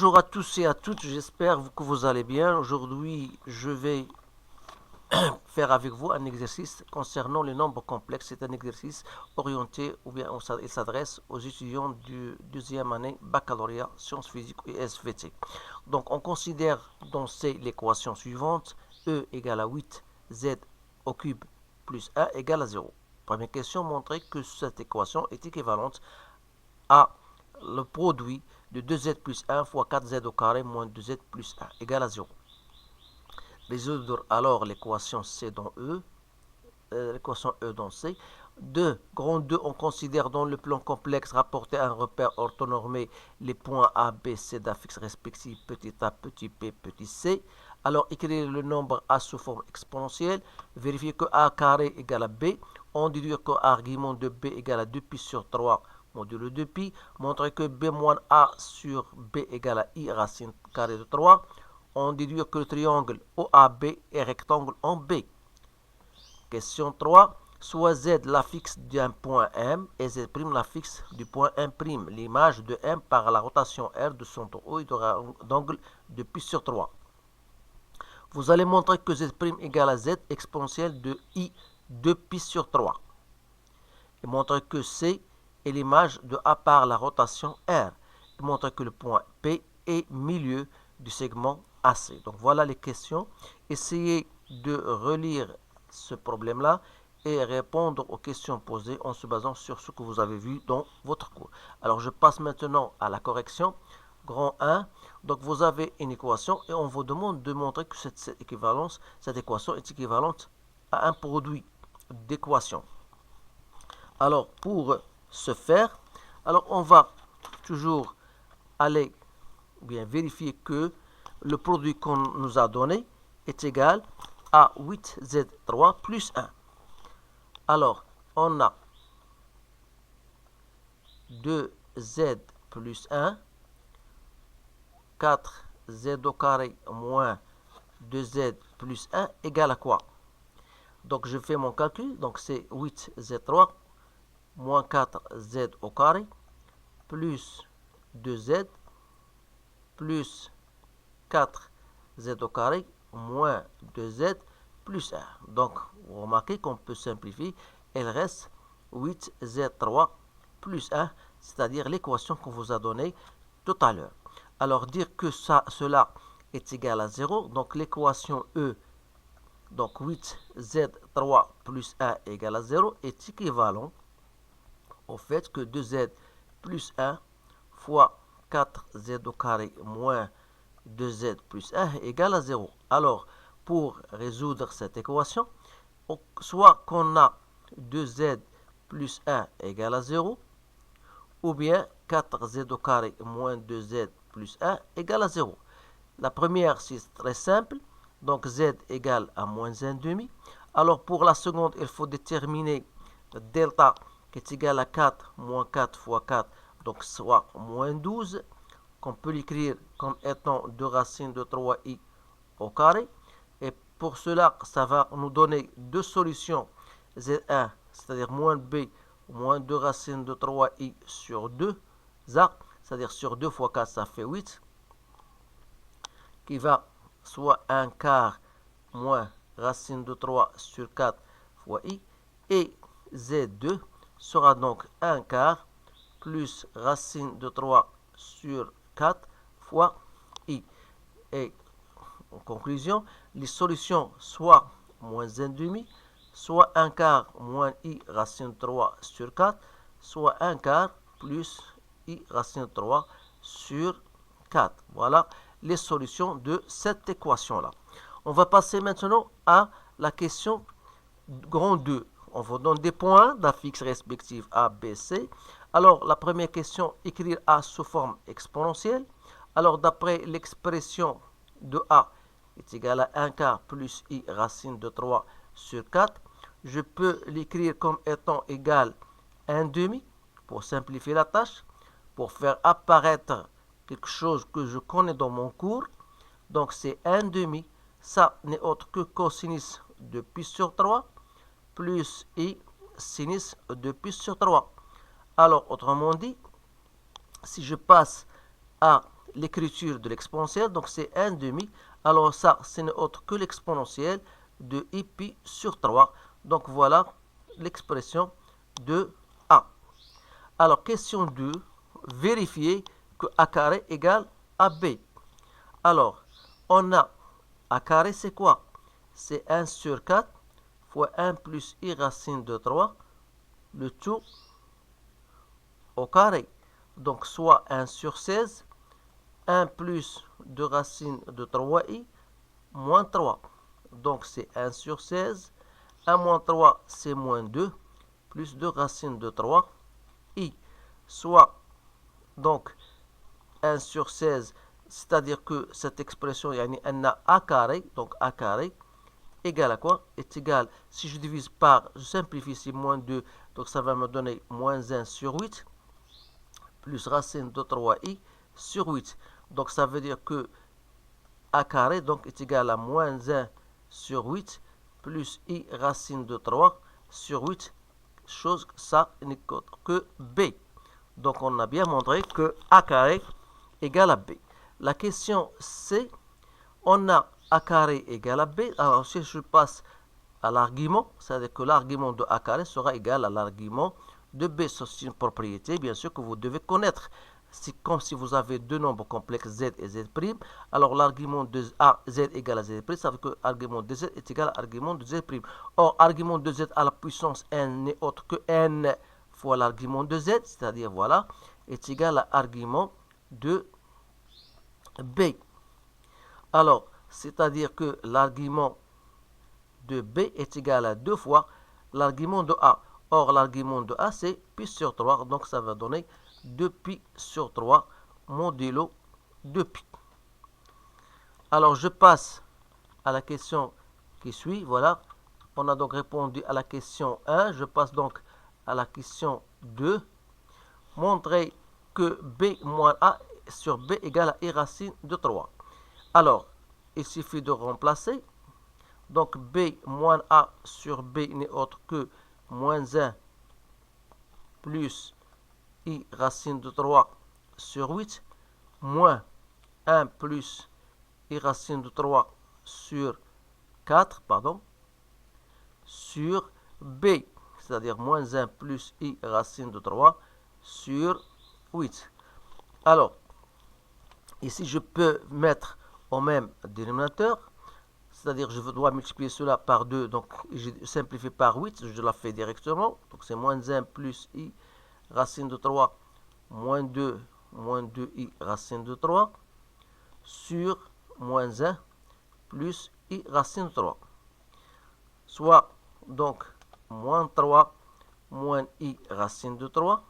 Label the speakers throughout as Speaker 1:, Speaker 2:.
Speaker 1: Bonjour à tous et à toutes, j'espère que vous allez bien. Aujourd'hui, je vais faire avec vous un exercice concernant les nombres complexes. C'est un exercice orienté, ou bien il s'adresse aux étudiants du deuxième année baccalauréat sciences physiques et SVT. Donc, on considère dans l'équation suivante, E égale à 8, Z au cube plus 1 égale à 0. Première question, montrer que cette équation est équivalente à le produit de 2z plus 1 fois 4z au carré moins 2z plus 1 égale à 0. Résoudre alors l'équation C dans E, l'équation E dans C. 2, grand 2, on considère dans le plan complexe rapporté à un repère orthonormé les points A, B, C d'affixes respectifs petit a, petit p, petit c. Alors écrire le nombre A sous forme exponentielle, vérifier que A carré égale à B, on déduit que argument de B égale à 2pi sur 3 modulo 2pi, montrer que B moins A sur B égale à I racine carrée de 3, on déduit que le triangle OAB est rectangle en B. Question 3. Soit Z l'affixe d'un point M et Z' l'affixe du point M', l'image de M par la rotation R de son haut d'angle de pi sur 3. Vous allez montrer que Z' égale à Z exponentielle de I de pi sur 3. Et montrer que C est l'image de A par la rotation R. Et montrer que le point P est milieu du segment AC. Donc voilà les questions. Essayez de relire ce problème-là et répondre aux questions posées en se basant sur ce que vous avez vu dans votre cours. Alors je passe maintenant à la correction. Grand 1, donc vous avez une équation et on vous demande de montrer que cette équation est équivalente à un produit d'équations. Alors pour ce faire, alors on va toujours aller bien vérifier que le produit qu'on nous a donné est égal à 8z3 plus 1. Alors, on a 2z plus 1, 4z au carré moins 2z plus 1 égale à quoi? Donc, je fais mon calcul. Donc, c'est 8z3 moins 4z au carré plus 2z plus 4z au carré moins 2z plus 1. Donc, vous remarquez qu'on peut simplifier. Il reste 8z3 plus 1, c'est-à-dire l'équation qu'on vous a donnée tout à l'heure. Alors, dire que cela est égal à 0, donc l'équation E, donc 8z3 plus 1 égale à 0, est équivalent au fait que 2z plus 1 fois 4z au carré moins 2z plus 1 égale à 0. Alors, pour résoudre cette équation, soit qu'on a 2z plus 1 égale à 0, ou bien 4z au carré moins 2z plus 1 égale à 0. La première, c'est très simple, donc z égale à moins 1,5. Alors, pour la seconde, il faut déterminer delta qui est égal à 4 moins 4 fois 4, donc soit moins 12, qu'on peut l'écrire comme étant 2 racines de 3i au carré. Et pour cela, ça va nous donner deux solutions. Z1, c'est-à-dire moins b, moins 2 racines de 3i sur 2, c'est-à-dire sur 2 fois 4, ça fait 8, qui va soit 1 quart moins racine de 3 sur 4 fois i. Et Z2 sera donc 1 quart plus racine de 3 sur 4 fois i. Et en conclusion, les solutions soit moins 1,5, soit 1 quart moins i racine de 3 sur 4, soit 1 quart plus i racine de 3 sur 4. Voilà les solutions de cette équation-là. On va passer maintenant à la question grand 2. On vous donne des points d'affixes respectifs A, B, C. Alors, la première question, écrire A sous forme exponentielle. Alors, d'après l'expression de A est égal à 1 quart plus I racine de 3 sur 4, je peux l'écrire comme étant égal à 1 demi pour simplifier la tâche, pour faire apparaître quelque chose que je connais dans mon cours. Donc, c'est 1 demi. Ça n'est autre que cosinus de pi sur 3 plus i sinus de pi sur 3. Alors, autrement dit, si je passe à l'écriture de l'exponentielle, donc c'est 1 demi. Alors ça, ce n'est autre que l'exponentielle de i pi sur 3. Donc voilà l'expression de a. Alors question 2, vérifier que a carré égale ab. Alors, on a a carré, c'est quoi? C'est 1 sur 4 fois 1 plus i racine de 3, le tout au carré. Donc, soit 1 sur 16, 1 plus 2 racine de 3i, moins 3. Donc, c'est 1 sur 16. 1 moins 3, c'est moins 2, plus 2 racine de 3, i. Soit, donc, 1 sur 16, c'est-à-dire que cette expression, elle a a carré, donc a carré, égale à quoi? Est égal, si je divise par, je simplifie ici, moins 2, donc ça va me donner moins 1 sur 8, plus racine de 3i sur 8. Donc ça veut dire que a carré donc, est égal à moins 1 sur 8, plus i racine de 3 sur 8, chose ça n'est que b. Donc on a bien montré que a carré égale à b. La question C, on a a carré égale à b. Alors si je passe à l'argument, c'est-à-dire que l'argument de a carré sera égal à l'argument de b. C'est une propriété, bien sûr, que vous devez connaître. C'est comme si vous avez deux nombres complexes z et z'. Alors l'argument de a, z égale à z', ça veut dire que l'argument de z est égal à l'argument de z'. Or, l'argument de z à la puissance n n'est autre que n fois l'argument de z, c'est-à-dire, voilà, est égal à l'argument de b. Alors, c'est-à-dire que l'argument de b est égal à 2 fois l'argument de a. Or, l'argument de a, c'est pi sur 3, donc ça va donner 2pi sur 3 modulo 2pi. Alors, je passe à la question qui suit. Voilà, on a donc répondu à la question 1. Je passe donc à la question 2. Montrer que b moins a sur b égale à i racine de 3. Alors, il suffit de remplacer. Donc, b moins a sur b n'est autre que moins 1 plus i racine de 3 sur 8, moins 1 plus i racine de 3 sur 4, sur b, c'est-à-dire moins 1 plus i racine de 3 sur 8. Alors, ici, je peux mettre au même dénominateur, c'est-à-dire je dois multiplier cela par 2, donc je simplifie par 8, je la fais directement, donc c'est moins 1 plus i racine de 3 moins 2i racine de 3 sur moins 1 plus i racine de 3. Soit donc moins 3 moins i racine de 3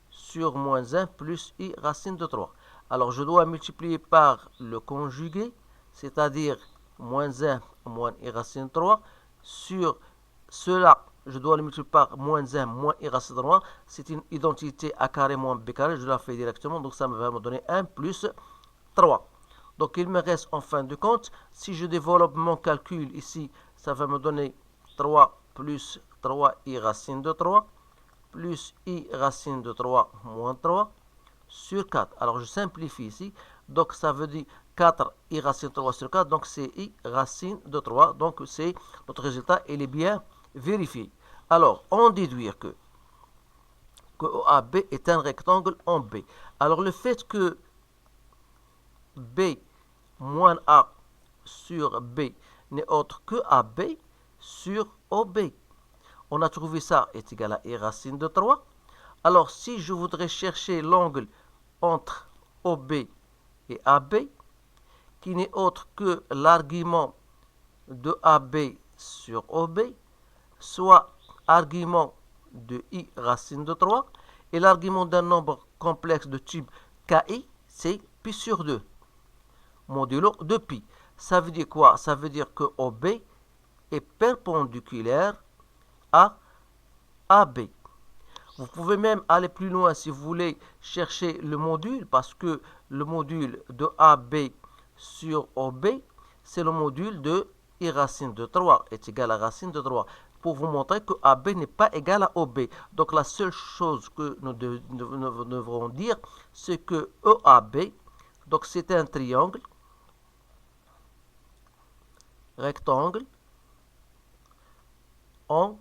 Speaker 1: sur moins 1 plus i racine de 3. Alors je dois multiplier par le conjugué, c'est-à-dire moins 1 moins i racine de 3 sur cela. Je dois le multiplier par moins 1 moins i racine de 3. C'est une identité a carré moins b carré. Je la fais directement. Donc ça va me donner 1 plus 3. Donc il me reste en fin de compte, si je développe mon calcul ici, ça va me donner 3 plus 3i racine de 3 plus i racine de 3 moins 3 sur 4. Alors je simplifie ici. Donc ça veut dire 4 i racine de 3 sur 4. Donc c'est i racine de 3. Donc c'est notre résultat. Il est bien vérifié. Alors, on déduit que OAB est un rectangle en B. Alors, le fait que B moins A sur B n'est autre que AB sur OB. On a trouvé ça est égal à I racine de 3. Alors, si je voudrais chercher l'angle entre OB et AB, qui n'est autre que l'argument de AB sur OB, soit argument de i racine de 3, et l'argument d'un nombre complexe de type ki, c'est pi sur 2, modulo de pi. Ça veut dire quoi? Ça veut dire que OB est perpendiculaire à AB. Vous pouvez même aller plus loin si vous voulez chercher le module, parce que le module de AB sur OB, c'est le module de i racine de 3 est égal à racine de 3. Pour vous montrer que AB n'est pas égal à OB. Donc la seule chose que nous devrons dire, c'est que EAB Donc c'est un triangle, rectangle, en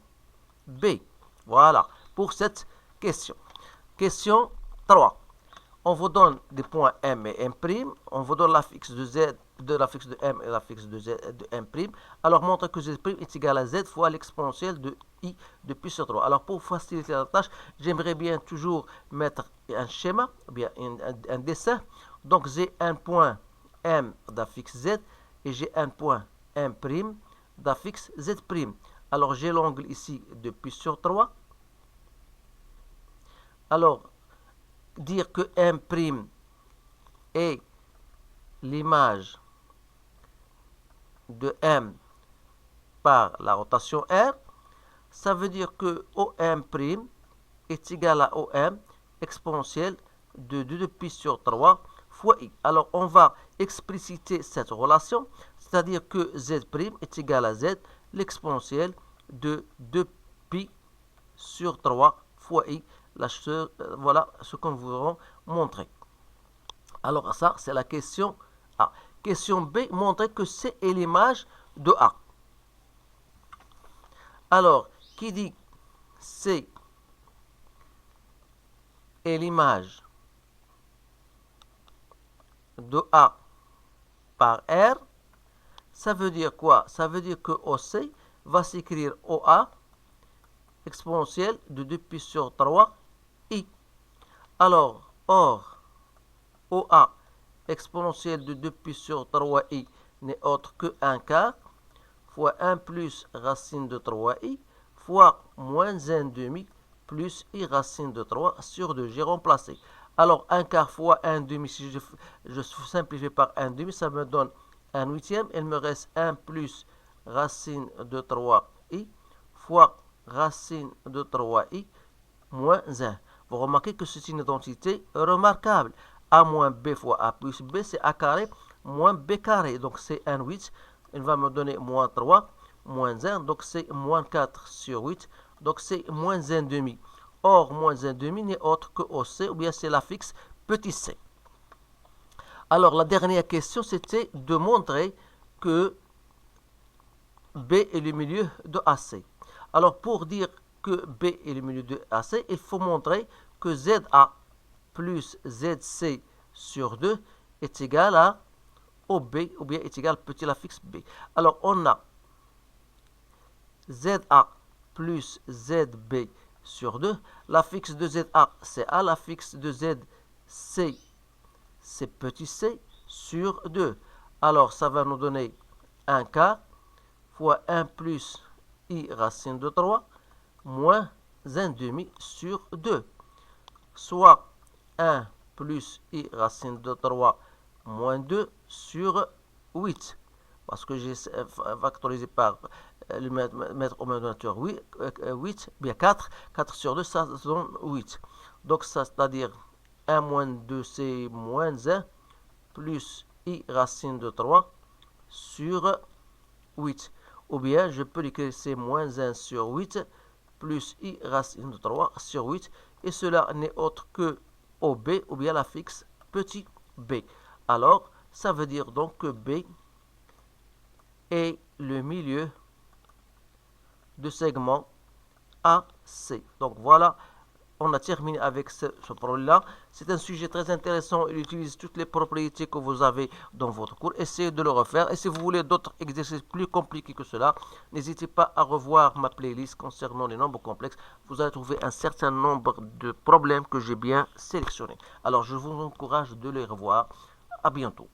Speaker 1: B. Voilà, pour cette question. Question 3. On vous donne des points M et M', on vous donne la fixe de Z, de la fixe de M et la fixe de Z de M'. Alors montre que Z' est égal à Z fois l'exponentielle de I de pi sur 3. Alors pour faciliter la tâche, j'aimerais bien toujours mettre un schéma, ou bien un dessin. Donc j'ai un point M d'affixe Z et j'ai un point M' d'affixe Z'. Alors j'ai l'angle ici de pi sur 3. Alors, dire que M' est l'image de M par la rotation R, ça veut dire que OM' est égal à OM exponentielle de 2 de pi sur 3 fois I. Alors, on va expliciter cette relation, c'est-à-dire que Z' est égal à Z, l'exponentielle de 2 pi sur 3 fois I. Voilà ce qu'on vous aura montré. Alors ça, c'est la question A. Question B, montrer que C est l'image de A. Alors, qui dit C est l'image de A par R, ça veut dire quoi? Ça veut dire que OC va s'écrire OA exponentielle de 2 pi sur 3 I. Alors, or, OA exponentielle de 2 pi sur 3i n'est autre que 1 quart fois 1 plus racine de 3i fois moins 1 demi plus i racine de 3 sur 2. J'ai remplacé. Alors, 1 quart fois 1 demi, si je simplifie par 1 demi, ça me donne 1 huitième. Il me reste 1 plus racine de 3i fois racine de 3i moins 1. Vous remarquez que c'est une identité remarquable. A moins B fois A plus B, c'est A carré moins B carré. Donc c'est 1 8. Il va me donner moins 3, moins 1. Donc c'est moins 4 sur 8. Donc c'est moins 1 demi. Or, moins 1 demi n'est autre que OC, ou bien c'est la fixe petit c. Alors, la dernière question, c'était de montrer que B est le milieu de AC. Alors, pour dire que B est le milieu de AC, il faut montrer que ZA plus ZC sur 2 est égal à OB, ou bien est égal à petit la fixe B. Alors, on a ZA plus ZB sur 2. La fixe de ZA, c'est A. La fixe de ZC, c'est petit c sur 2. Alors, ça va nous donner 1 quart fois 1 plus i racine de 3 moins 1 demi sur 2. Soit 1 plus i racine de 3 moins 2 sur 8. Parce que j'ai factorisé par le mettre au même nature 8, bien 4. 4 sur 2, ça donne 8. Donc, ça, c'est-à-dire 1 moins 2, c'est moins 1, plus i racine de 3 sur 8. Ou bien, je peux l'écrire, c'est moins 1 sur 8, plus i racine de 3 sur 8. Et cela n'est autre que OB, ou bien la fixe petit b. Alors, ça veut dire donc que B est le milieu de segment AC. Donc voilà, on a terminé avec ce problème-là. C'est un sujet très intéressant. Il utilise toutes les propriétés que vous avez dans votre cours. Essayez de le refaire. Et si vous voulez d'autres exercices plus compliqués que cela, n'hésitez pas à revoir ma playlist concernant les nombres complexes. Vous allez trouver un certain nombre de problèmes que j'ai bien sélectionnés. Alors, je vous encourage de les revoir. À bientôt.